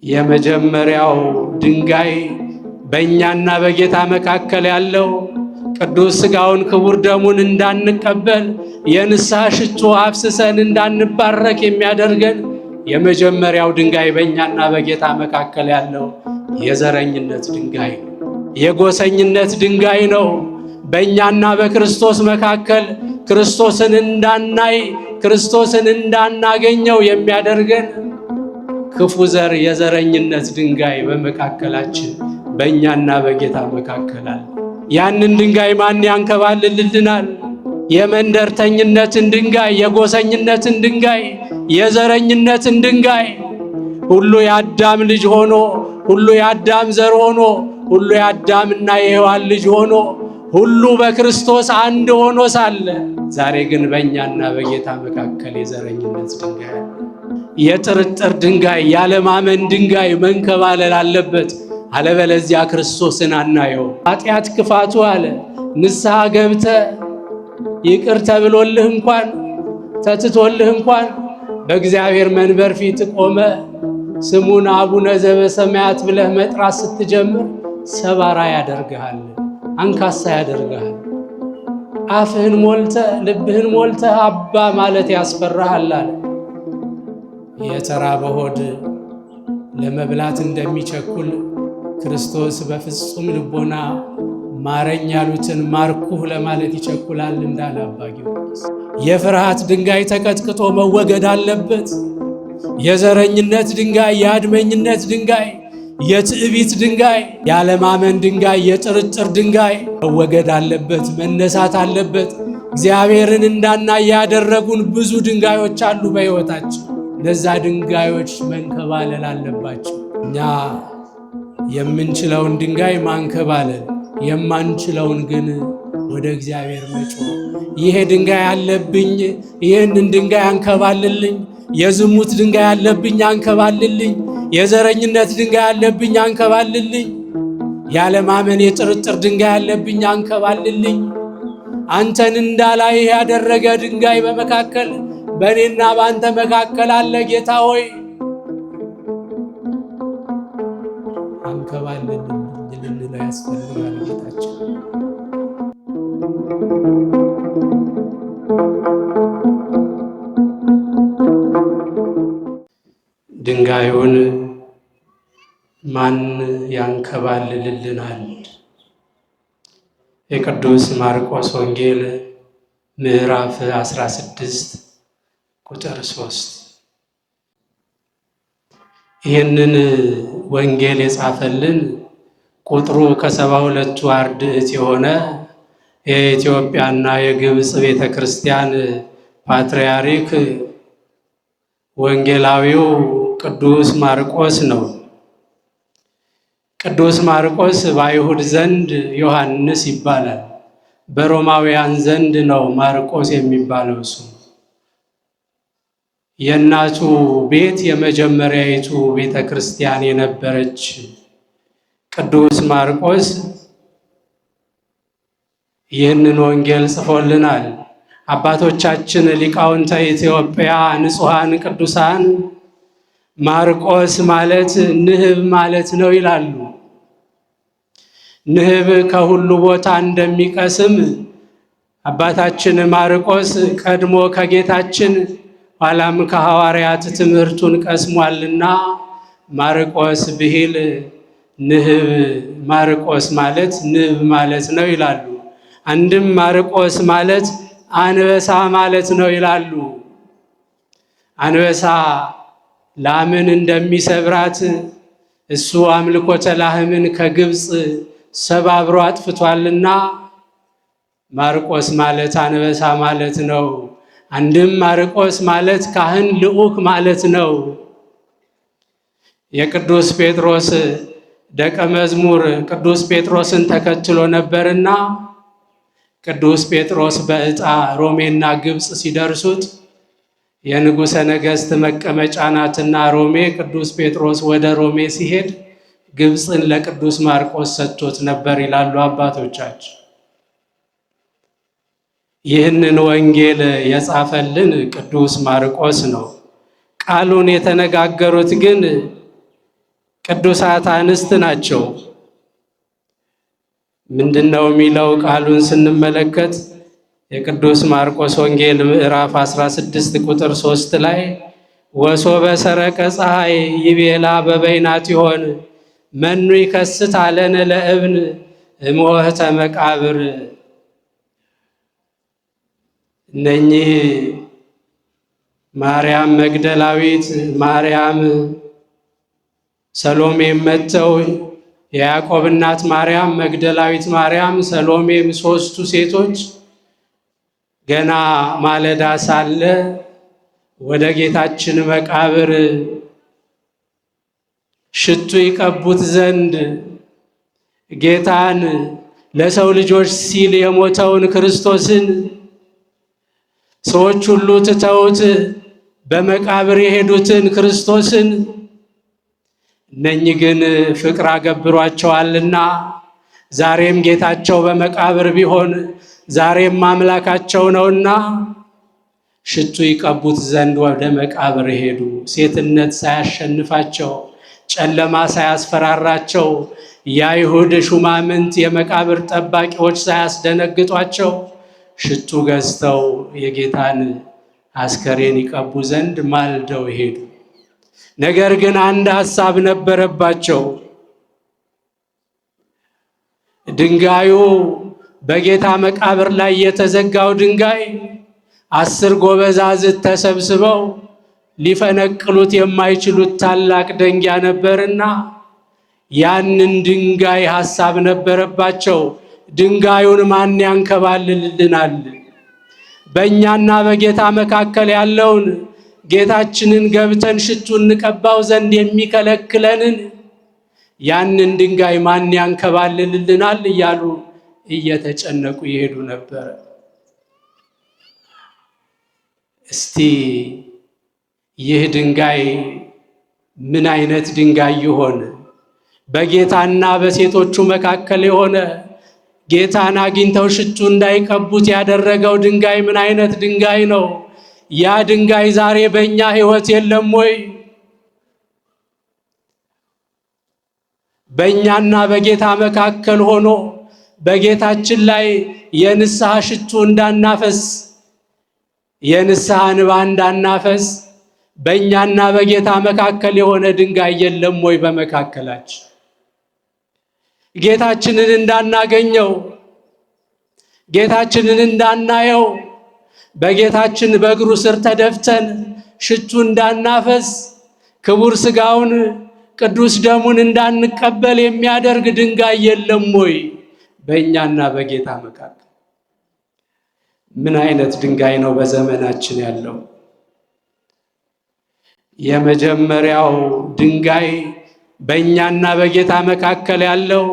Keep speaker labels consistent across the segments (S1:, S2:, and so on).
S1: የመጀመሪያው ድንጋይ በእኛና በጌታ መካከል ያለው ቅዱስ ሥጋውን ክቡር ደሙን እንዳንቀበል የንስሐ ሽቱ አፍስሰን እንዳንባረክ የሚያደርገን የመጀመሪያው ድንጋይ በእኛና በጌታ መካከል ያለው የዘረኝነት ድንጋይ ነው። የጎሰኝነት ድንጋይ ነው። በእኛና በክርስቶስ መካከል ክርስቶስን እንዳናይ ክርስቶስን እንዳናገኘው የሚያደርገን ክፉ ዘር የዘረኝነት ድንጋይ በመካከላችን በእኛና በጌታ መካከል አለ። ያንን ድንጋይ ማን ያንከባልልልናል? የመንደርተኝነትን ድንጋይ፣ የጎሰኝነትን ድንጋይ፣ የዘረኝነትን ድንጋይ ሁሉ የአዳም ልጅ ሆኖ ሁሉ የአዳም ዘር ሆኖ ሁሉ የአዳምና የሔዋን ልጅ ሆኖ ሁሉ በክርስቶስ አንድ ሆኖ ሳለ ዛሬ ግን በእኛና በጌታ መካከል የዘረኝነት ድንጋይ፣ የጥርጥር ድንጋይ፣ ያለማመን ድንጋይ መንከባለል አለበት። አለበለዚያ ክርስቶስን አናየው። ኃጢአት ክፋቱ አለ ንስሐ ገብተ ይቅር ተብሎልህ እንኳን ተትቶልህ እንኳን በእግዚአብሔር መንበር ፊት ቆመ ስሙን አቡነ ዘበሰማያት ብለህ መጥራት ስትጀምር ሰባራ ያደርግሃል፣ አንካሳ ያደርግሃል። አፍህን ሞልተ ልብህን ሞልተ አባ ማለት ያስፈራሃል አለ። የተራበ ሆድ ለመብላት እንደሚቸኩል ክርስቶስ በፍጹም ልቦና ማረኝ ያሉትን ማርኩህ ለማለት ይቸኩላል እንዳለ አባ ጊዮርጊስ። የፍርሃት ድንጋይ ተቀጥቅጦ መወገድ አለበት። የዘረኝነት ድንጋይ፣ የአድመኝነት ድንጋይ፣ የትዕቢት ድንጋይ፣ ያለማመን ድንጋይ፣ የጥርጥር ድንጋይ መወገድ አለበት፣ መነሳት አለበት። እግዚአብሔርን እንዳናይ ያደረጉን ብዙ ድንጋዮች አሉ በሕይወታችን። እነዛ ድንጋዮች መንከባለል አለባቸው። እኛ የምንችለውን ድንጋይ ማንከባለል፣ የማንችለውን ግን ወደ እግዚአብሔር መጮህ። ይሄ ድንጋይ አለብኝ፣ ይህንን ድንጋይ አንከባልልኝ። የዝሙት ድንጋይ አለብኝ፣ አንከባልልኝ። የዘረኝነት ድንጋይ አለብኝ፣ አንከባልልኝ። ያለማመን የጥርጥር ድንጋይ አለብኝ፣ አንከባልልኝ። አንተን እንዳላይ ያደረገ ድንጋይ በመካከል በእኔና በአንተ መካከል አለ። ጌታ ሆይ አንከባልልኝ ልንለው ያስፈልጋል። ጌታችን ድንጋዩን ማን ያንከባልልልናል? የቅዱስ ማርቆስ ወንጌል ምዕራፍ 16 ቁጥር 3። ይህንን ወንጌል የጻፈልን ቁጥሩ ከ72ቱ አርድእት የሆነ የኢትዮጵያና የግብፅ ቤተ ክርስቲያን ፓትርያርክ ወንጌላዊው ቅዱስ ማርቆስ ነው። ቅዱስ ማርቆስ በአይሁድ ዘንድ ዮሐንስ ይባላል። በሮማውያን ዘንድ ነው ማርቆስ የሚባለው እሱ። የእናቱ ቤት የመጀመሪያይቱ ቤተ ክርስቲያን የነበረች ቅዱስ ማርቆስ ይህንን ወንጌል ጽፎልናል። አባቶቻችን ሊቃውንተ ኢትዮጵያ ንጹሐን ቅዱሳን ማርቆስ ማለት ንህብ ማለት ነው ይላሉ። ንህብ ከሁሉ ቦታ እንደሚቀስም አባታችን ማርቆስ ቀድሞ ከጌታችን ኋላም ከሐዋርያት ትምህርቱን ቀስሟልና ማርቆስ ብሂል ንህብ ማርቆስ ማለት ንህብ ማለት ነው ይላሉ። አንድም ማርቆስ ማለት አንበሳ ማለት ነው ይላሉ። አንበሳ ላምን እንደሚሰብራት እሱ አምልኮተ ላህምን ከግብፅ ሰባብሮ አጥፍቷልና ማርቆስ ማለት አንበሳ ማለት ነው። አንድም ማርቆስ ማለት ካህን ልዑክ ማለት ነው። የቅዱስ ጴጥሮስ ደቀ መዝሙር ቅዱስ ጴጥሮስን ተከትሎ ነበርና ቅዱስ ጴጥሮስ በዕጣ ሮሜና ግብፅ ሲደርሱት የንጉሠ ነገሥት መቀመጫ ናትና ሮሜ፣ ቅዱስ ጴጥሮስ ወደ ሮሜ ሲሄድ ግብፅን ለቅዱስ ማርቆስ ሰጥቶት ነበር ይላሉ አባቶቻችን። ይህንን ወንጌል የጻፈልን ቅዱስ ማርቆስ ነው። ቃሉን የተነጋገሩት ግን ቅዱሳት አንስት ናቸው። ምንድነው የሚለው ቃሉን ስንመለከት የቅዱስ ማርቆስ ወንጌል ምዕራፍ 16 ቁጥር 3 ላይ ወሶበ ሰረቀ ፀሐይ ይቤላ በበይናት ይሆን መኑ ይከስት አለነ ለእብን እምወህተ መቃብር። እነኚህ ማርያም መግደላዊት፣ ማርያም ሰሎሜም መጥተው የያዕቆብ እናት ማርያም፣ መግደላዊት ማርያም፣ ሰሎሜም ሦስቱ ሴቶች ገና ማለዳ ሳለ ወደ ጌታችን መቃብር ሽቱ ይቀቡት ዘንድ ጌታን ለሰው ልጆች ሲል የሞተውን ክርስቶስን ሰዎች ሁሉ ትተውት በመቃብር የሄዱትን ክርስቶስን እነኚህ ግን ፍቅር አገብሯቸዋልና ዛሬም ጌታቸው በመቃብር ቢሆን ዛሬም አምላካቸው ነውና ሽቱ ይቀቡት ዘንድ ወደ መቃብር ሄዱ። ሴትነት ሳያሸንፋቸው፣ ጨለማ ሳያስፈራራቸው፣ የአይሁድ ሹማምንት የመቃብር ጠባቂዎች ሳያስደነግጧቸው ሽቱ ገዝተው የጌታን አስከሬን ይቀቡ ዘንድ ማልደው ሄዱ። ነገር ግን አንድ ሐሳብ ነበረባቸው። ድንጋዩ በጌታ መቃብር ላይ የተዘጋው ድንጋይ 10 ጎበዛዝት ተሰብስበው ሊፈነቅሉት የማይችሉት ታላቅ ደንጊያ ነበርና ያንን ድንጋይ ሐሳብ ነበረባቸው። ድንጋዩን ማን ያንከባልልልናል? በእኛና በጌታ መካከል ያለውን ጌታችንን ገብተን ሽቱ እንቀባው ዘንድ የሚከለክለንን ያንን ድንጋይ ማን ያንከባልልልናል? እያሉ እየተጨነቁ ይሄዱ ነበር። እስቲ ይህ ድንጋይ ምን አይነት ድንጋይ ይሆን? በጌታና በሴቶቹ መካከል የሆነ ጌታን አግኝተው ሽቱ እንዳይቀቡት ያደረገው ድንጋይ ምን አይነት ድንጋይ ነው? ያ ድንጋይ ዛሬ በእኛ ሕይወት የለም ወይ? በእኛና በጌታ መካከል ሆኖ በጌታችን ላይ የንስሐ ሽቱ እንዳናፈስ፣ የንስሐ እንባ እንዳናፈስ በእኛና በጌታ መካከል የሆነ ድንጋይ የለም ወይ? በመካከላችን ጌታችንን እንዳናገኘው፣ ጌታችንን እንዳናየው፣ በጌታችን በእግሩ ስር ተደፍተን ሽቱ እንዳናፈስ፣ ክቡር ሥጋውን ቅዱስ ደሙን እንዳንቀበል የሚያደርግ ድንጋይ የለም ወይ በእኛና በጌታ መካከል? ምን አይነት ድንጋይ ነው በዘመናችን ያለው? የመጀመሪያው ድንጋይ በእኛና በጌታ መካከል ያለው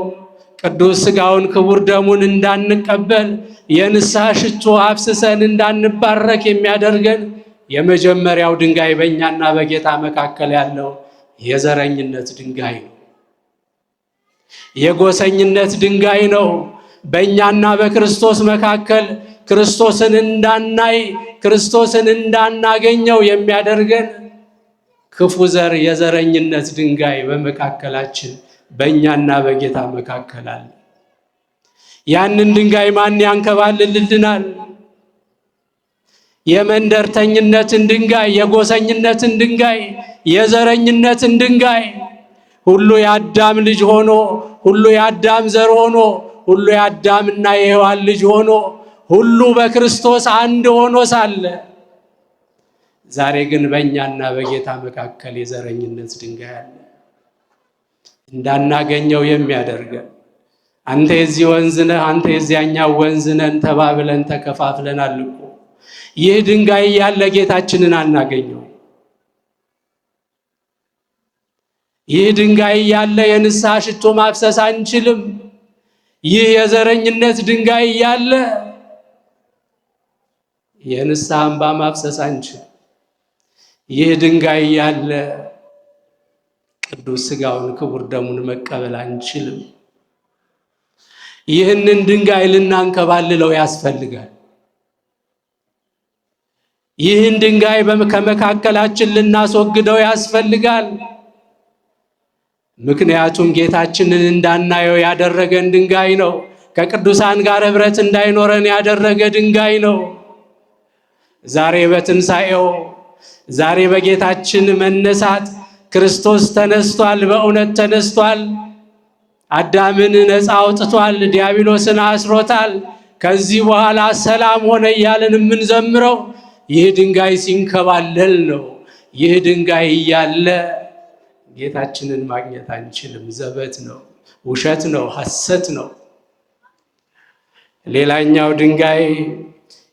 S1: ቅዱስ ሥጋውን ክቡር ደሙን እንዳንቀበል የንስሐ ሽቱ አፍስሰን እንዳንባረክ የሚያደርገን የመጀመሪያው ድንጋይ በእኛና በጌታ መካከል ያለው የዘረኝነት ድንጋይ ነው። የጎሰኝነት ድንጋይ ነው። በእኛና በክርስቶስ መካከል ክርስቶስን እንዳናይ፣ ክርስቶስን እንዳናገኘው የሚያደርገን ክፉ ዘር የዘረኝነት ድንጋይ በመካከላችን በእኛና በጌታ መካከል አለ። ያንን ድንጋይ ማን ያንከባልልልናል? የመንደርተኝነትን ድንጋይ፣ የጎሰኝነትን ድንጋይ፣ የዘረኝነትን ድንጋይ ሁሉ የአዳም ልጅ ሆኖ፣ ሁሉ የአዳም ዘር ሆኖ፣ ሁሉ የአዳምና የሔዋን ልጅ ሆኖ፣ ሁሉ በክርስቶስ አንድ ሆኖ ሳለ ዛሬ ግን በእኛና በጌታ መካከል የዘረኝነት ድንጋይ አለ። እንዳናገኘው የሚያደርገን አንተ የዚህ ወንዝ ነህ፣ አንተ የዚያኛው ወንዝ ነን ተባብለን ተከፋፍለናል እኮ። ይህ ድንጋይ ያለ ጌታችንን አናገኘው። ይህ ድንጋይ ያለ የንስሐ ሽቶ ማፍሰስ አንችልም። ይህ የዘረኝነት ድንጋይ ያለ የንስሐ እንባ ማፍሰስ አንችልም። ይህ ድንጋይ ያለ ቅዱስ ሥጋውን ክቡር ደሙን መቀበል አንችልም። ይህንን ድንጋይ ልናንከባልለው ያስፈልጋል። ይህን ድንጋይ ከመካከላችን ልናስወግደው ያስፈልጋል። ምክንያቱም ጌታችንን እንዳናየው ያደረገን ድንጋይ ነው። ከቅዱሳን ጋር ኅብረት እንዳይኖረን ያደረገ ድንጋይ ነው። ዛሬ በትንሣኤው ዛሬ በጌታችን መነሳት ክርስቶስ ተነስቷል፣ በእውነት ተነስቷል። አዳምን ነፃ አውጥቷል፣ ዲያብሎስን አስሮታል። ከዚህ በኋላ ሰላም ሆነ እያልን የምንዘምረው ይህ ድንጋይ ሲንከባለል ነው። ይህ ድንጋይ እያለ ጌታችንን ማግኘት አንችልም። ዘበት ነው፣ ውሸት ነው፣ ሐሰት ነው። ሌላኛው ድንጋይ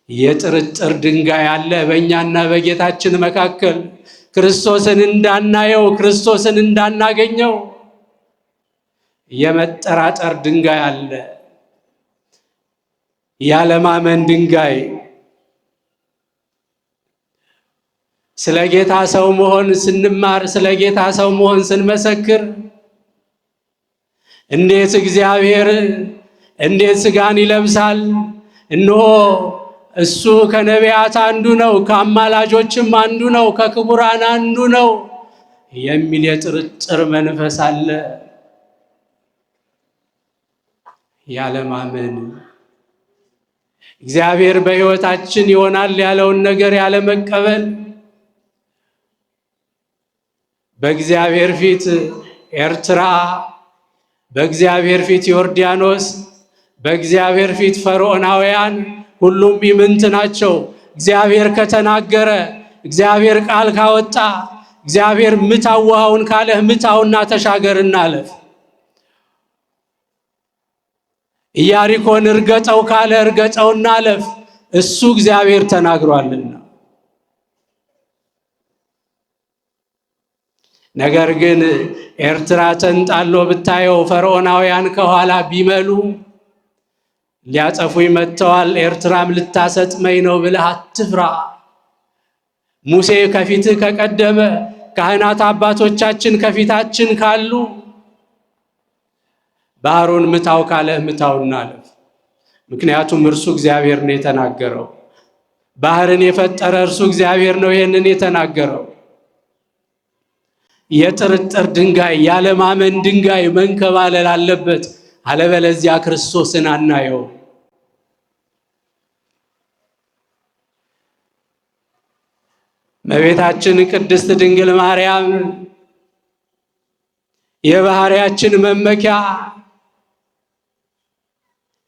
S1: የጥርጥር ድንጋይ አለ በእኛና በጌታችን መካከል። ክርስቶስን እንዳናየው፣ ክርስቶስን እንዳናገኘው የመጠራጠር ድንጋይ አለ። ያለማመን ድንጋይ። ስለ ጌታ ሰው መሆን ስንማር፣ ስለ ጌታ ሰው መሆን ስንመሰክር እንዴት እግዚአብሔር እንዴት ሥጋን ይለብሳል? እነሆ እሱ ከነቢያት አንዱ ነው፣ ከአማላጆችም አንዱ ነው፣ ከክቡራን አንዱ ነው የሚል የጥርጥር መንፈስ አለ። ያለማመን፣ እግዚአብሔር በሕይወታችን ይሆናል ያለውን ነገር ያለመቀበል። በእግዚአብሔር ፊት ኤርትራ፣ በእግዚአብሔር ፊት ዮርዳኖስ፣ በእግዚአብሔር ፊት ፈርዖናውያን ሁሉም ኢምንት ናቸው። እግዚአብሔር ከተናገረ፣ እግዚአብሔር ቃል ካወጣ፣ እግዚአብሔር ምታው ውሃውን ካለህ ምታውና ተሻገርና አለፍ። ኢያሪኮን እርገጠው ካለ እርገጠውና አለፍ። እሱ እግዚአብሔር ተናግሯልና። ነገር ግን ኤርትራ ተንጣሎ ብታየው ፈርዖናውያን ከኋላ ቢመሉ ሊያጠፉኝ መጥተዋል፣ ኤርትራም ልታሰጥመኝ ነው ብለህ አትፍራ። ሙሴ ከፊትህ ከቀደመ፣ ካህናት አባቶቻችን ከፊታችን ካሉ ባህሩን ምታው ካለ ምታውና አለፍ። ምክንያቱም እርሱ እግዚአብሔር ነው የተናገረው። ባህርን የፈጠረ እርሱ እግዚአብሔር ነው ይህንን የተናገረው። የጥርጥር ድንጋይ፣ ያለማመን ድንጋይ መንከባለል አለበት። አለበለዚያ ክርስቶስን አናየው። እመቤታችን ቅድስት ድንግል ማርያም የባህሪያችን መመኪያ፣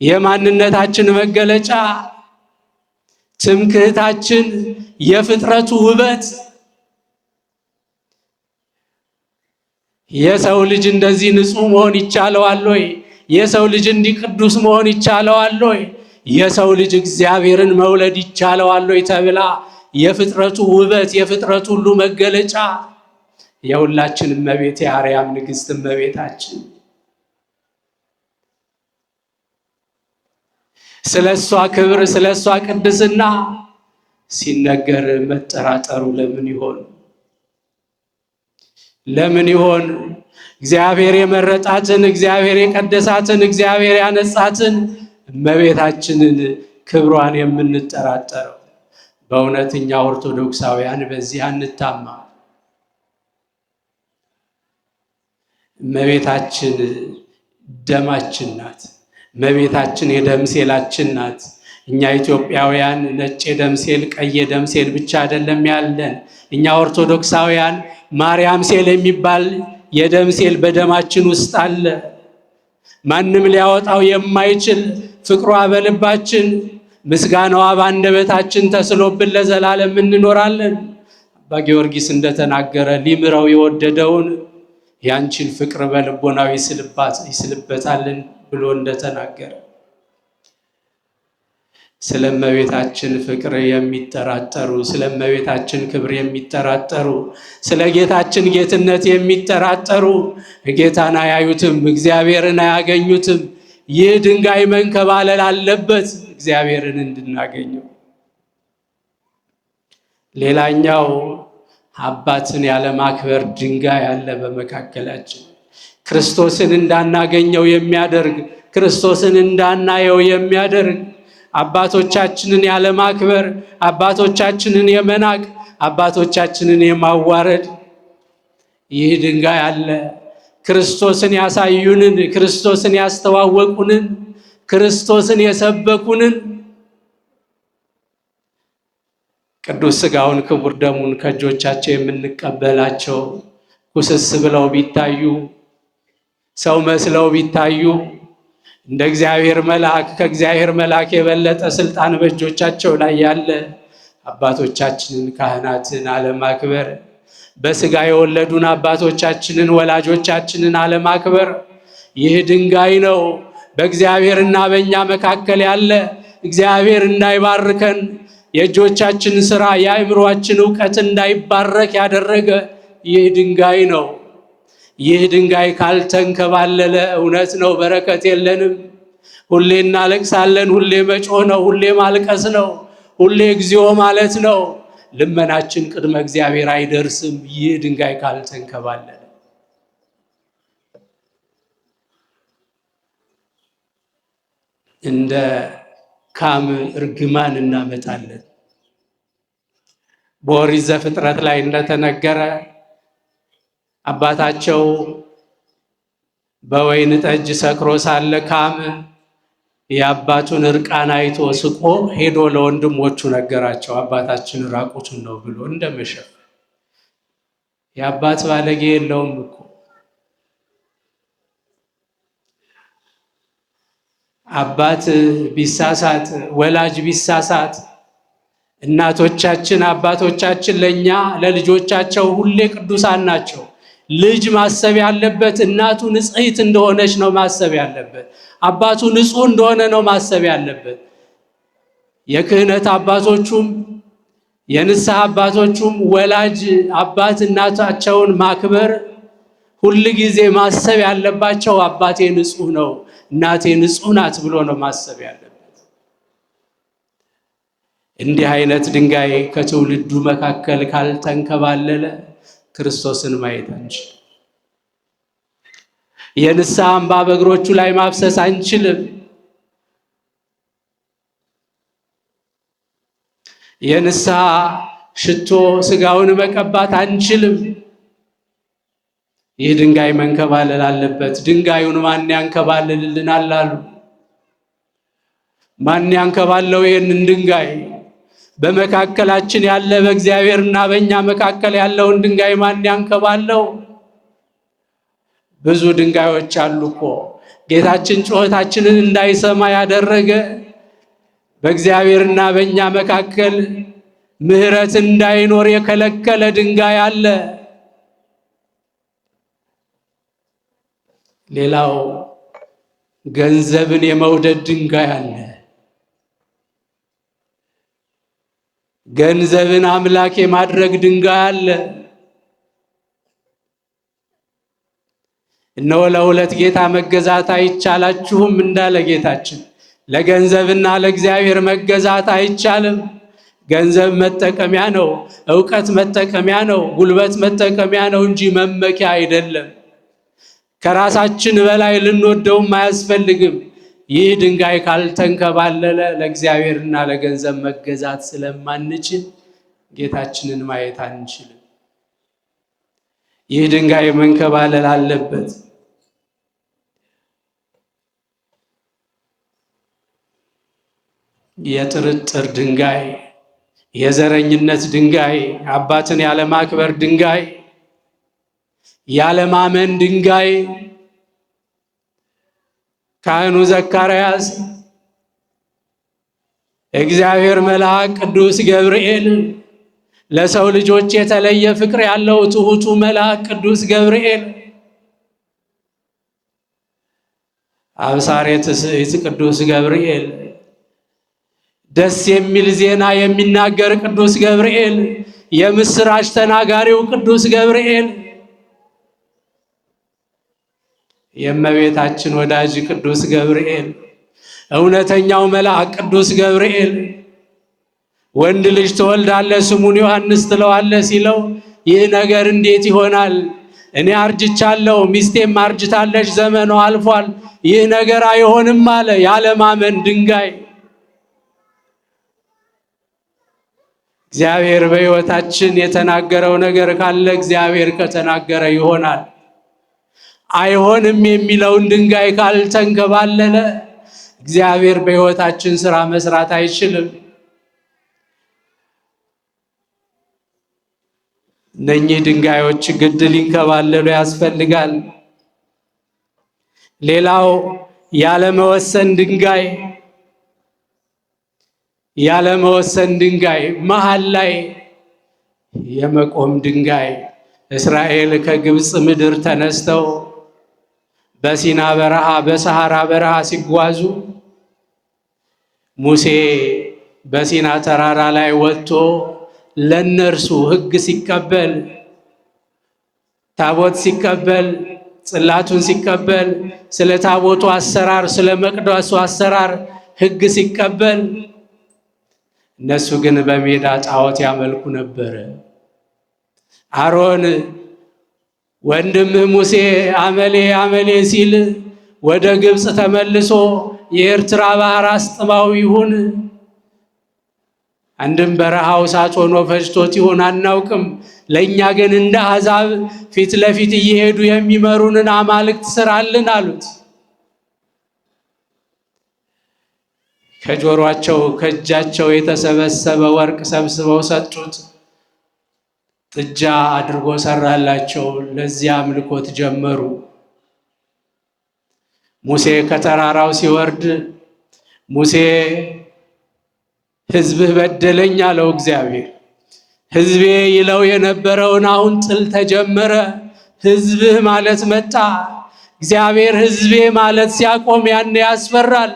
S1: የማንነታችን መገለጫ፣ ትምክህታችን፣ የፍጥረቱ ውበት። የሰው ልጅ እንደዚህ ንጹሕ መሆን ይቻለዋል ወይ? የሰው ልጅ እንዲህ ቅዱስ መሆን ይቻለዋል ወይ? የሰው ልጅ እግዚአብሔርን መውለድ ይቻለዋል ወይ ተብላ የፍጥረቱ ውበት፣ የፍጥረቱ ሁሉ መገለጫ የሁላችን እመቤት የአርያም ንግሥት እመቤታችን። ስለሷ ክብር፣ ስለሷ ቅድስና ሲነገር መጠራጠሩ ለምን ይሆን? ለምን ይሆን? እግዚአብሔር የመረጣትን፣ እግዚአብሔር የቀደሳትን፣ እግዚአብሔር ያነጻትን እመቤታችንን ክብሯን የምንጠራጠረው? በእውነተኛ ኦርቶዶክሳውያን በዚህ አንታማ። እመቤታችን ደማችን ናት። እመቤታችን የደም ሴላችን ናት። እኛ ኢትዮጵያውያን ነጭ የደም ሴል፣ ቀይ የደም ሴል ብቻ አይደለም ያለን። እኛ ኦርቶዶክሳውያን ማርያም ሴል የሚባል የደም ሴል በደማችን ውስጥ አለ። ማንም ሊያወጣው የማይችል ፍቅሯ በልባችን፣ ምስጋናዋ በአንደበታችን ተስሎብን ለዘላለም እንኖራለን። አባ ጊዮርጊስ እንደተናገረ ሊምረው የወደደውን ያንቺን ፍቅር በልቦናው ይስልበታልን ብሎ እንደተናገረ ስለ እመቤታችን ፍቅር የሚጠራጠሩ፣ ስለ እመቤታችን ክብር የሚጠራጠሩ፣ ስለ ጌታችን ጌትነት የሚጠራጠሩ ጌታን አያዩትም፣ እግዚአብሔርን አያገኙትም። ይህ ድንጋይ መንከባለል አለበት እግዚአብሔርን እንድናገኘው። ሌላኛው አባትን ያለማክበር ድንጋይ አለ በመካከላችን። ክርስቶስን እንዳናገኘው የሚያደርግ፣ ክርስቶስን እንዳናየው የሚያደርግ አባቶቻችንን ያለማክበር፣ አባቶቻችንን የመናቅ፣ አባቶቻችንን የማዋረድ ይህ ድንጋይ አለ። ክርስቶስን ያሳዩንን፣ ክርስቶስን ያስተዋወቁንን፣ ክርስቶስን የሰበኩንን ቅዱስ ሥጋውን ክቡር ደሙን ከእጆቻቸው የምንቀበላቸው ኩስስ ብለው ቢታዩ፣ ሰው መስለው ቢታዩ እንደ እግዚአብሔር መልአክ ከእግዚአብሔር መልአክ የበለጠ ስልጣን በእጆቻቸው ላይ ያለ አባቶቻችንን ካህናትን አለማክበር፣ በሥጋ የወለዱን አባቶቻችንን ወላጆቻችንን አለማክበር ይህ ድንጋይ ነው በእግዚአብሔርና በእኛ መካከል ያለ እግዚአብሔር እንዳይባርከን የእጆቻችን ሥራ የአእምሮአችን ዕውቀት እንዳይባረክ ያደረገ ይህ ድንጋይ ነው። ይህ ድንጋይ ካልተንከባለለ እውነት ነው በረከት የለንም። ሁሌ እናለቅሳለን፣ ሁሌ መጮህ ነው፣ ሁሌ ማልቀስ ነው፣ ሁሌ እግዚኦ ማለት ነው። ልመናችን ቅድመ እግዚአብሔር አይደርስም ይህ ድንጋይ ካልተንከባለለ። እንደ ካም እርግማን እናመጣለን። በኦሪት ዘፍጥረት ላይ እንደተነገረ አባታቸው በወይን ጠጅ ሰክሮ ሳለ ካም የአባቱን እርቃን አይቶ ስቆ ሄዶ ለወንድሞቹ ነገራቸው። አባታችን ራቁቱን ነው ብሎ እንደመሸፍ የአባት ባለጌ የለውም እኮ። አባት ቢሳሳት፣ ወላጅ ቢሳሳት፣ እናቶቻችን አባቶቻችን ለኛ ለልጆቻቸው ሁሌ ቅዱሳን ናቸው። ልጅ ማሰብ ያለበት እናቱ ንጽሕት እንደሆነች ነው ማሰብ ያለበት። አባቱ ንጹሕ እንደሆነ ነው ማሰብ ያለበት። የክህነት አባቶቹም የንስሐ አባቶቹም ወላጅ አባት እናታቸውን ማክበር ሁል ጊዜ ማሰብ ያለባቸው አባቴ ንጹሕ ነው እናቴ ንጹሕ ናት ብሎ ነው ማሰብ ያለበት። እንዲህ አይነት ድንጋይ ከትውልዱ መካከል ካልተንከባለለ ክርስቶስን ማየት አንችልም። የንስሐ እንባ በእግሮቹ ላይ ማፍሰስ አንችልም። የንስሐ ሽቶ ሥጋውን መቀባት አንችልም። ይህ ድንጋይ መንከባለል አለበት። ድንጋዩን ማን ያንከባልልልናል አሉ። ማን ያንከባለው ይህንን ድንጋይ? በመካከላችን ያለ በእግዚአብሔርና በእኛ መካከል ያለውን ድንጋይ ማን ያንከባለው? ብዙ ድንጋዮች አሉ እኮ። ጌታችን ጩኸታችንን እንዳይሰማ ያደረገ በእግዚአብሔርና በእኛ መካከል ምሕረት እንዳይኖር የከለከለ ድንጋይ አለ። ሌላው ገንዘብን የመውደድ ድንጋይ አለ። ገንዘብን አምላክ የማድረግ ድንጋይ አለ። እነሆ ለሁለት ጌታ መገዛት አይቻላችሁም እንዳለ ጌታችን፣ ለገንዘብና ለእግዚአብሔር መገዛት አይቻልም። ገንዘብ መጠቀሚያ ነው፣ ዕውቀት መጠቀሚያ ነው፣ ጉልበት መጠቀሚያ ነው እንጂ መመኪያ አይደለም። ከራሳችን በላይ ልንወደውም አያስፈልግም። ይህ ድንጋይ ካልተንከባለለ ለእግዚአብሔርና ለገንዘብ መገዛት ስለማንችል ጌታችንን ማየት አንችልም። ይህ ድንጋይ መንከባለል አለበት። የጥርጥር ድንጋይ፣ የዘረኝነት ድንጋይ፣ አባትን ያለማክበር ድንጋይ፣ ያለማመን ድንጋይ። ካህኑ ዘካርያስ እግዚአብሔር መልአክ ቅዱስ ገብርኤል ለሰው ልጆች የተለየ ፍቅር ያለው ትሁቱ መልአክ ቅዱስ ገብርኤል አብሳሬ ትስብእት ቅዱስ ገብርኤል ደስ የሚል ዜና የሚናገር ቅዱስ ገብርኤል የምስራች ተናጋሪው ቅዱስ ገብርኤል የእመቤታችን ወዳጅ ቅዱስ ገብርኤል እውነተኛው መልአክ ቅዱስ ገብርኤል ወንድ ልጅ ትወልዳለህ ስሙን ዮሐንስ ትለዋለህ ሲለው ይህ ነገር እንዴት ይሆናል? እኔ አርጅቻለሁ፣ ሚስቴም አርጅታለች፣ ዘመኑ አልፏል፣ ይህ ነገር አይሆንም አለ። ያለማመን ድንጋይ። እግዚአብሔር በሕይወታችን የተናገረው ነገር ካለ እግዚአብሔር ከተናገረ ይሆናል። አይሆንም የሚለውን ድንጋይ ካልተንከባለለ እግዚአብሔር በሕይወታችን ሥራ መስራት አይችልም። እነኚህ ድንጋዮች ግድ ሊንከባለሉ ያስፈልጋል። ሌላው ያለመወሰን ድንጋይ መሃል ላይ የመቆም ድንጋይ። እስራኤል ከግብፅ ምድር ተነስተው በሲና በረሃ በሰሐራ በረሃ ሲጓዙ ሙሴ በሲና ተራራ ላይ ወጥቶ ለነርሱ ሕግ ሲቀበል ታቦት ሲቀበል ጽላቱን ሲቀበል ስለ ታቦቱ አሰራር ስለ መቅደሱ አሰራር ሕግ ሲቀበል እነሱ ግን በሜዳ ጣዖት ያመልኩ ነበር። አሮን ወንድምህ ሙሴ አመሌ አመሌ ሲል ወደ ግብፅ ተመልሶ የኤርትራ ባህር አስጥማው ይሁን አንድም በረሃው እሳት ሆኖ ፈጅቶት ይሁን አናውቅም። ለእኛ ግን እንደ አሕዛብ ፊት ለፊት እየሄዱ የሚመሩንን አማልክት ስራልን አሉት። ከጆሮአቸው ከእጃቸው የተሰበሰበ ወርቅ ሰብስበው ሰጡት። ጥጃ አድርጎ ሰራላቸው። ለዚያ አምልኮት ጀመሩ። ሙሴ ከተራራው ሲወርድ ሙሴ ሕዝብህ በደለኝ አለው እግዚአብሔር። ሕዝቤ ይለው የነበረውን አሁን ጥል ተጀመረ። ሕዝብህ ማለት መጣ። እግዚአብሔር ሕዝቤ ማለት ሲያቆም ያን ያስፈራል።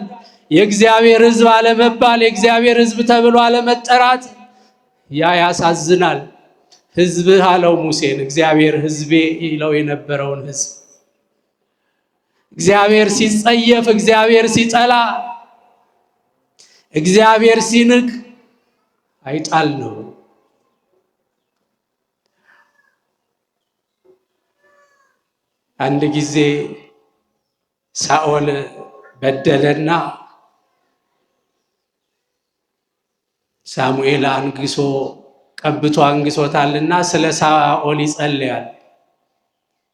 S1: የእግዚአብሔር ሕዝብ አለመባል፣ የእግዚአብሔር ሕዝብ ተብሎ አለመጠራት ያ ያሳዝናል። ሕዝብህ አለው ሙሴን። እግዚአብሔር ሕዝቤ ይለው የነበረውን ሕዝብ እግዚአብሔር ሲጸየፍ፣ እግዚአብሔር ሲጠላ፣ እግዚአብሔር ሲንቅ አይጣል ነው። አንድ ጊዜ ሳኦል በደለና ሳሙኤል አንግሶ ቀብቶ አንግሶታልና ስለ ሳኦል ይጸልያል።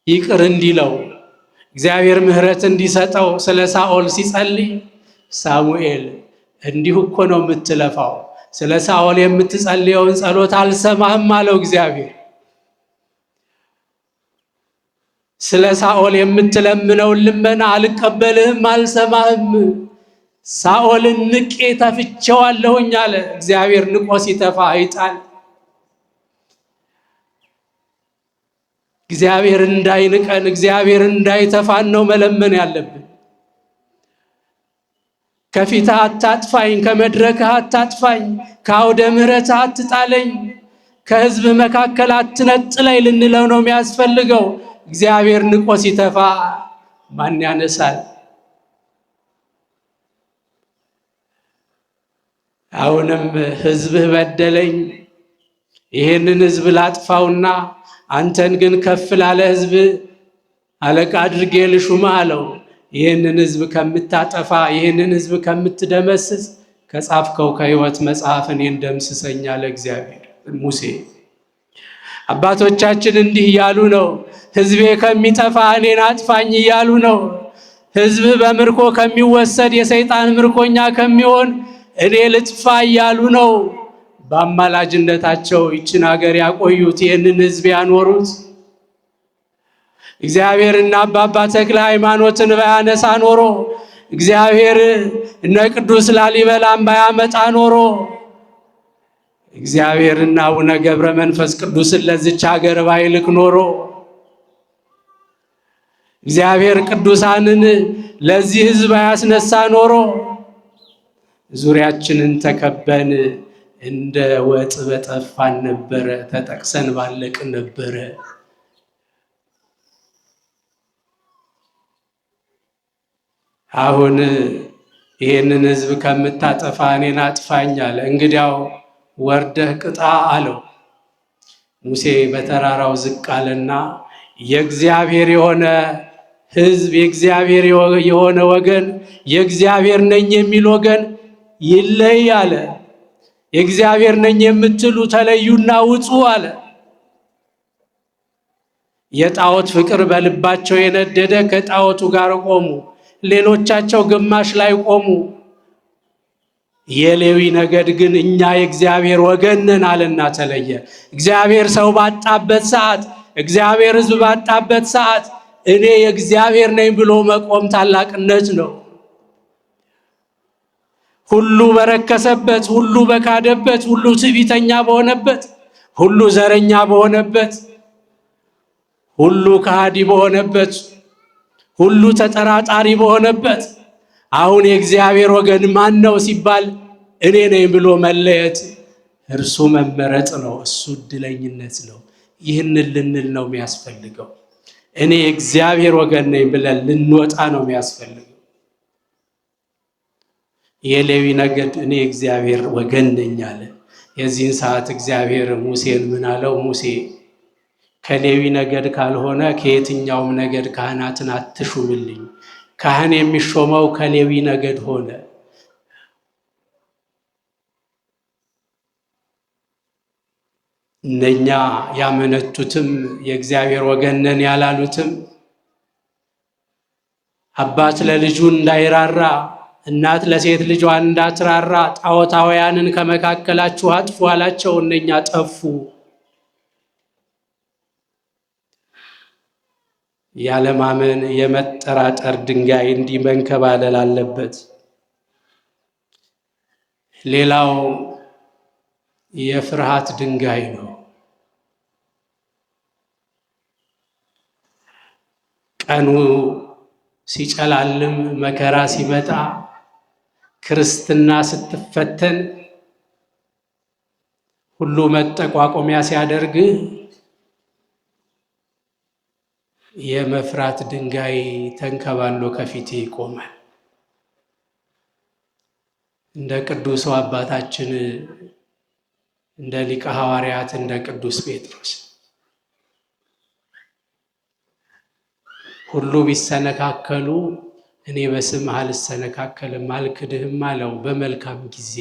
S1: ይቅር እንዲለው እግዚአብሔር ምሕረት እንዲሰጠው ስለ ሳኦል ሲጸልይ ሳሙኤል እንዲሁ እኮ ነው የምትለፋው፣ ስለ ሳኦል የምትጸልየውን ጸሎት አልሰማህም አለው እግዚአብሔር። ስለ ሳኦል የምትለምነውን ልመና አልቀበልህም፣ አልሰማህም። ሳኦልን ንቄ ተፍቼዋለሁኝ አለ እግዚአብሔር። ንቆ ሲተፋ አይጣል። እግዚአብሔር እንዳይንቀን እግዚአብሔር እንዳይተፋን ነው መለመን ያለብን። ከፊትህ አታጥፋኝ፣ ከመድረክህ አታጥፋኝ፣ ከአውደ ምሕረትህ አትጣለኝ፣ ከሕዝብ መካከል አትነጥለኝ ልንለው ነው የሚያስፈልገው። እግዚአብሔር ንቆ ሲተፋ ማን ያነሳል? አሁንም ሕዝብህ በደለኝ፣ ይሄንን ሕዝብ ላጥፋውና አንተን ግን ከፍ ላለ ሕዝብ አለቃ አድርጌ ልሹምህ አለው። ይህንን ሕዝብ ከምታጠፋ ይህንን ሕዝብ ከምትደመስስ ከጻፍከው ከሕይወት መጽሐፍ እኔን ደምስሰኝ አለ እግዚአብሔር። ሙሴ አባቶቻችን እንዲህ እያሉ ነው። ሕዝቤ ከሚጠፋ እኔን አጥፋኝ እያሉ ነው። ሕዝብህ በምርኮ ከሚወሰድ የሰይጣን ምርኮኛ ከሚሆን እኔ ልጥፋ እያሉ ነው። በአማላጅነታቸው ይችን ሀገር ያቆዩት፣ ይህንን ሕዝብ ያኖሩት እግዚአብሔርና አባባ ተክለ ሃይማኖትን ባያነሳ ኖሮ፣ እግዚአብሔር እነ ቅዱስ ላሊበላን ባያመጣ ኖሮ፣ እግዚአብሔርና አቡነ ገብረ መንፈስ ቅዱስን ለዚች ሀገር ባይልክ ኖሮ፣ እግዚአብሔር ቅዱሳንን ለዚህ ሕዝብ ባያስነሳ ኖሮ ዙሪያችንን ተከበን እንደ ወጥ በጠፋን ነበረ፣ ተጠቅሰን ባለቅን ነበረ። አሁን ይህንን ሕዝብ ከምታጠፋ እኔን አጥፋኝ አለ። እንግዲያው ወርደህ ቅጣ አለው። ሙሴ በተራራው ዝቅ አለና የእግዚአብሔር የሆነ ሕዝብ የእግዚአብሔር የሆነ ወገን የእግዚአብሔር ነኝ የሚል ወገን ይለይ አለ። የእግዚአብሔር ነኝ የምትሉ ተለዩና ውጡ አለ። የጣዖት ፍቅር በልባቸው የነደደ ከጣዖቱ ጋር ቆሙ። ሌሎቻቸው ግማሽ ላይ ቆሙ። የሌዊ ነገድ ግን እኛ የእግዚአብሔር ወገን ነን አለና ተለየ። እግዚአብሔር ሰው ባጣበት ሰዓት፣ እግዚአብሔር ሕዝብ ባጣበት ሰዓት እኔ የእግዚአብሔር ነኝ ብሎ መቆም ታላቅነት ነው። ሁሉ በረከሰበት፣ ሁሉ በካደበት፣ ሁሉ ትዕቢተኛ በሆነበት፣ ሁሉ ዘረኛ በሆነበት፣ ሁሉ ከሃዲ በሆነበት፣ ሁሉ ተጠራጣሪ በሆነበት አሁን የእግዚአብሔር ወገን ማን ነው ሲባል እኔ ነኝ ብሎ መለየት እርሱ መመረጥ ነው። እሱ እድለኝነት ነው። ይህንን ልንል ነው የሚያስፈልገው። እኔ የእግዚአብሔር ወገን ነኝ ብለን ልንወጣ ነው የሚያስፈልገው። የሌዊ ነገድ እኔ የእግዚአብሔር ወገን ነኝ አለ። የዚህን ሰዓት እግዚአብሔር ሙሴን ምን አለው? ሙሴ ከሌዊ ነገድ ካልሆነ ከየትኛውም ነገድ ካህናትን አትሹምልኝ። ካህን የሚሾመው ከሌዊ ነገድ ሆነ። እነኛ ያመነቱትም የእግዚአብሔር ወገን ነን ያላሉትም አባት ለልጁ እንዳይራራ፣ እናት ለሴት ልጇ እንዳትራራ ጣዖታውያንን ከመካከላችሁ አጥፉ አላቸው። እነኛ ጠፉ። ያለማመን የመጠራጠር ድንጋይ እንዲህ መንከባለል አለበት። ሌላው የፍርሃት ድንጋይ ነው። ቀኑ ሲጨላልም፣ መከራ ሲመጣ፣ ክርስትና ስትፈተን፣ ሁሉ መጠቋቆሚያ ሲያደርግ የመፍራት ድንጋይ ተንከባሎ ከፊቴ ይቆማል። እንደ ቅዱሱ አባታችን እንደ ሊቀ ሐዋርያት እንደ ቅዱስ ጴጥሮስ ሁሉ ቢሰነካከሉ እኔ በስምህ አልሰነካከልም አልክድህም አለው። በመልካም ጊዜ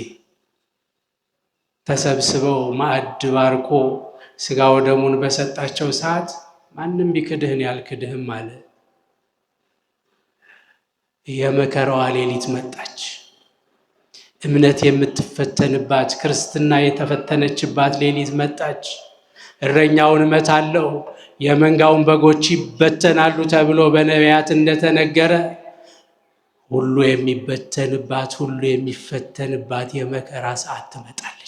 S1: ተሰብስበው ማዕድ ባርኮ ሥጋ ወደሙን በሰጣቸው ሰዓት ማንም ቢክድህን ያልክድህም አለ። የመከራዋ ሌሊት መጣች። እምነት የምትፈተንባት፣ ክርስትና የተፈተነችባት ሌሊት መጣች። እረኛውን እመታለሁ የመንጋውን በጎች ይበተናሉ ተብሎ በነቢያት እንደተነገረ ሁሉ የሚበተንባት፣ ሁሉ የሚፈተንባት የመከራ ሰዓት ትመጣለች።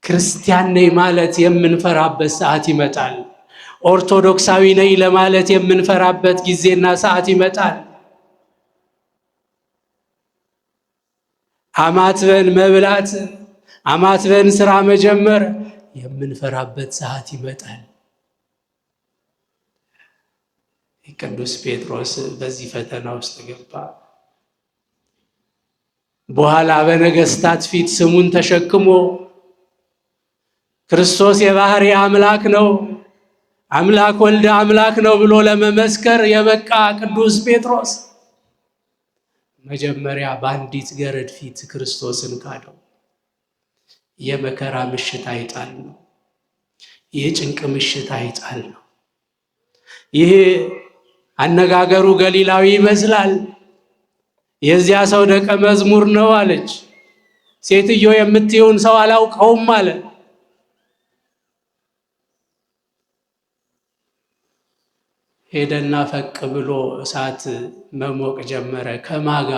S1: ክርስቲያን ነኝ ማለት የምንፈራበት ሰዓት ይመጣል። ኦርቶዶክሳዊ ነኝ ለማለት የምንፈራበት ጊዜና ሰዓት ይመጣል። አማትበን መብላት፣ አማትበን ስራ መጀመር የምንፈራበት ሰዓት ይመጣል። ቅዱስ ጴጥሮስ በዚህ ፈተና ውስጥ ገባ። በኋላ በነገስታት ፊት ስሙን ተሸክሞ ክርስቶስ የባህሪ አምላክ ነው፣ አምላክ ወልደ አምላክ ነው ብሎ ለመመስከር የበቃ ቅዱስ ጴጥሮስ መጀመሪያ በአንዲት ገረድ ፊት ክርስቶስን ካደው። የመከራ ምሽት አይጣል ነው። የጭንቅ ምሽት አይጣል ነው። ይሄ አነጋገሩ ገሊላዊ ይመስላል። የዚያ ሰው ደቀ መዝሙር ነው አለች። ሴትዮ የምትየውን ሰው አላውቀውም አለ። ሄደና ፈቅ ብሎ እሳት መሞቅ ጀመረ። ከማጋ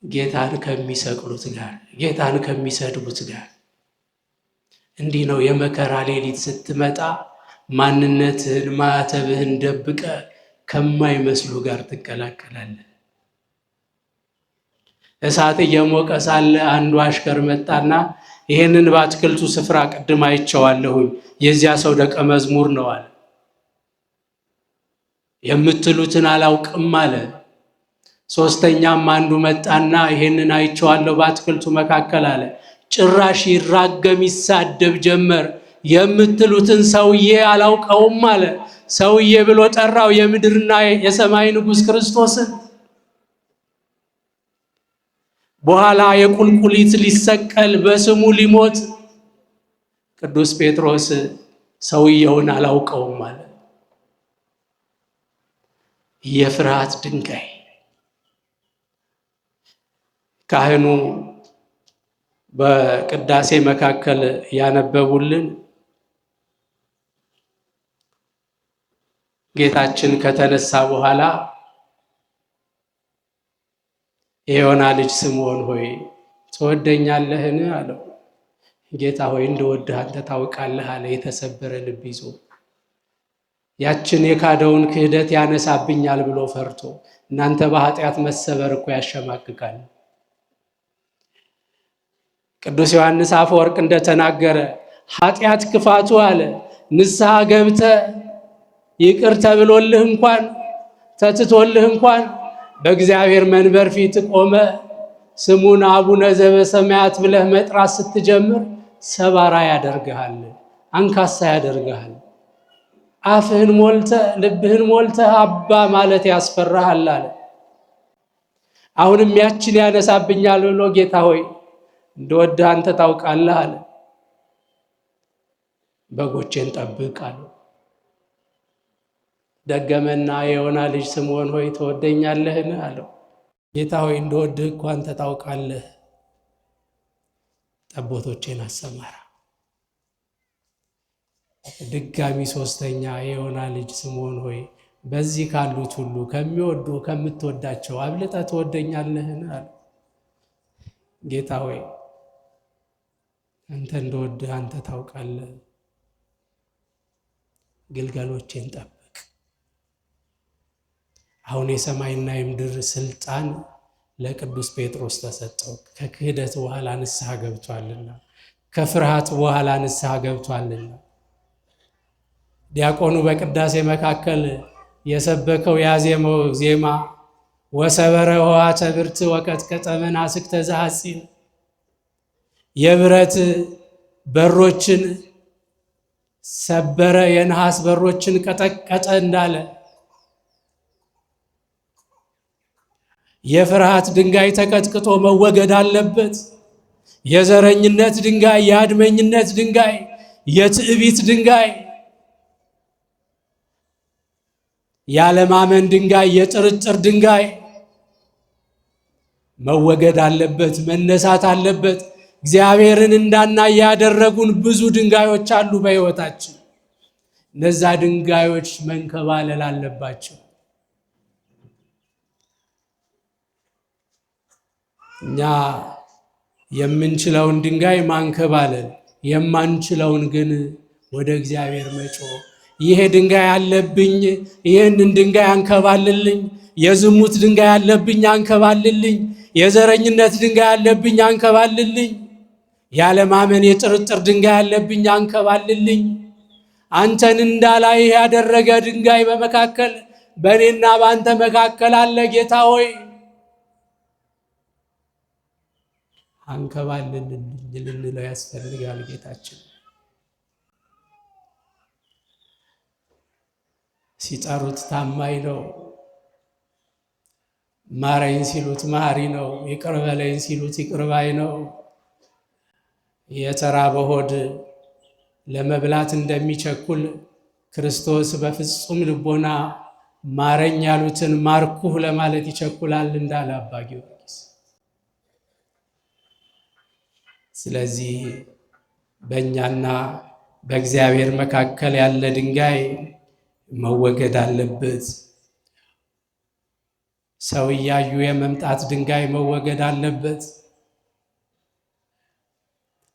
S1: ጌታን ከሚሰቅሉት ጋር፣ ጌታን ከሚሰድቡት ጋር። እንዲህ ነው የመከራ ሌሊት ስትመጣ ማንነትህን ማዕተብህን ደብቀ ከማይመስሉ ጋር ትቀላቀላለህ። እሳት እየሞቀ ሳለ አንዱ አሽከር መጣና ይሄንን በአትክልቱ ስፍራ ቅድም አይቼዋለሁኝ የዚያ ሰው ደቀ መዝሙር ነው አለ። የምትሉትን አላውቅም አለ። ሶስተኛም አንዱ መጣና ይሄንን አይቼዋለሁ በአትክልቱ መካከል አለ። ጭራሽ ይራገም ይሳደብ ጀመር። የምትሉትን ሰውዬ አላውቀውም አለ። ሰውዬ ብሎ ጠራው የምድርና የሰማይ ንጉሥ ክርስቶስን። በኋላ የቁልቁሊት ሊሰቀል በስሙ ሊሞት ቅዱስ ጴጥሮስ ሰውየውን አላውቀውም ማለት የፍርሃት ድንጋይ ካህኑ በቅዳሴ መካከል ያነበቡልን ጌታችን ከተነሳ በኋላ የዮና ልጅ ስምዖን ሆይ ትወደኛለህን አለው። ጌታ ሆይ እንደወድህ አንተ ታውቃለህ አለ የተሰበረ ልብ ይዞ። ያችን የካደውን ክህደት ያነሳብኛል ብሎ ፈርቶ። እናንተ በኃጢአት መሰበር እኮ ያሸማቅቃል። ቅዱስ ዮሐንስ አፈወርቅ እንደተናገረ ኃጢአት ክፋቱ አለ ንስሐ ገብተ ይቅር ተብሎልህ እንኳን ተትቶልህ እንኳን በእግዚአብሔር መንበር ፊት ቆመ ስሙን አቡነ ዘበሰማያት ብለህ መጥራት ስትጀምር ሰባራ ያደርግሃል፣ አንካሳ ያደርግሃል። አፍህን ሞልተ ልብህን ሞልተ አባ ማለት ያስፈራሃል አለ። አሁንም ያችን ያነሳብኛል ብሎ ጌታ ሆይ እንደወድህ አንተ ታውቃለህ አለ። በጎቼን ጠብቅ አለ። ደገመና የዮና ልጅ ስምዖን ሆይ ትወደኛለህን አለው። ጌታ ሆይ እንደወድህ እኮ አንተ ታውቃለህ፣ ጠቦቶቼን አሰማራ። ድጋሚ ሶስተኛ የዮና ልጅ ስምዖን ሆይ በዚህ ካሉት ሁሉ ከሚወዱ ከምትወዳቸው አብልጠህ ትወደኛለህን አለው። ጌታ ሆይ አንተ እንደወድህ አንተ ታውቃለህ፣ ግልገሎቼን ጠብቅ። አሁን የሰማይና የምድር ስልጣን ለቅዱስ ጴጥሮስ ተሰጠው። ከክህደት በኋላ ንስሐ ገብቷልና፣ ከፍርሃት በኋላ ንስሐ ገብቷልና። ዲያቆኑ በቅዳሴ መካከል የሰበከው ያዜመው ዜማ ወሰበረ ኆኃተ ብርት ወቀጥቀጠ መናስክተ ዘሐፂን የብረት በሮችን ሰበረ፣ የነሐስ በሮችን ቀጠቀጠ እንዳለ የፍርሃት ድንጋይ ተቀጥቅጦ መወገድ አለበት። የዘረኝነት ድንጋይ፣ የአድመኝነት ድንጋይ፣ የትዕቢት ድንጋይ፣ ያለማመን ድንጋይ፣ የጥርጥር ድንጋይ መወገድ አለበት፣ መነሳት አለበት። እግዚአብሔርን እንዳናይ ያደረጉን ብዙ ድንጋዮች አሉ በሕይወታችን። እነዛ ድንጋዮች መንከባለል አለባቸው። እኛ የምንችለውን ድንጋይ ማንከባለል፣ የማንችለውን ግን ወደ እግዚአብሔር መጮህ። ይሄ ድንጋይ አለብኝ፣ ይህንን ድንጋይ አንከባልልኝ። የዝሙት ድንጋይ አለብኝ፣ አንከባልልኝ። የዘረኝነት ድንጋይ አለብኝ፣ አንከባልልኝ። ያለማመን የጥርጥር ድንጋይ አለብኝ፣ አንከባልልኝ። አንተን እንዳላይ ያደረገ ድንጋይ በመካከል በእኔና በአንተ መካከል አለ። ጌታ ሆይ አንከባልልኝ ልንለው ያስፈልጋል። ጌታችን ሲጠሩት ታማኝ ነው። ማረኝ ሲሉት ማሪ ነው። ይቅር በለኝ ሲሉት ይቅር ባይ ነው። የተራበ ሆድ ለመብላት እንደሚቸኩል ክርስቶስ በፍጹም ልቦና ማረኝ ያሉትን ማርኩህ ለማለት ይቸኩላል እንዳለ አባ ጊዮርጊስ። ስለዚህ በእኛና በእግዚአብሔር መካከል ያለ ድንጋይ መወገድ አለበት። ሰው እያዩ የመምጣት ድንጋይ መወገድ አለበት።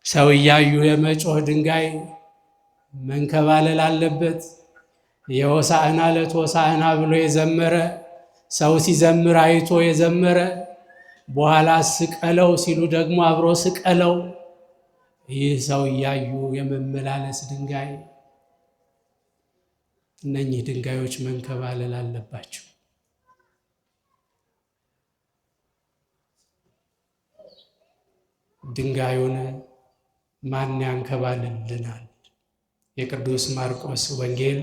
S1: ሰው እያዩ የመጮህ ድንጋይ መንከባለል አለበት። የሆሳዕና ዕለት ሆሳዕና ብሎ የዘመረ ሰው ሲዘምር አይቶ የዘመረ በኋላ ስቀለው ሲሉ ደግሞ አብሮ ስቀለው። ይህ ሰው እያዩ የመመላለስ ድንጋይ፣ እነኚህ ድንጋዮች መንከባለል አለባቸው። ድንጋዩን ማን ያንከባልልናል? የቅዱስ ማርቆስ ወንጌል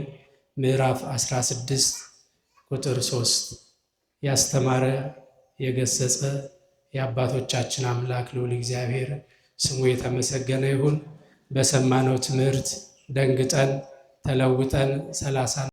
S1: ምዕራፍ 16 ቁጥር 3 ያስተማረ የገሰጸ የአባቶቻችን አምላክ ልዑል እግዚአብሔር ስሙ የተመሰገነ ይሁን። በሰማነው ትምህርት ደንግጠን ተለውጠን 30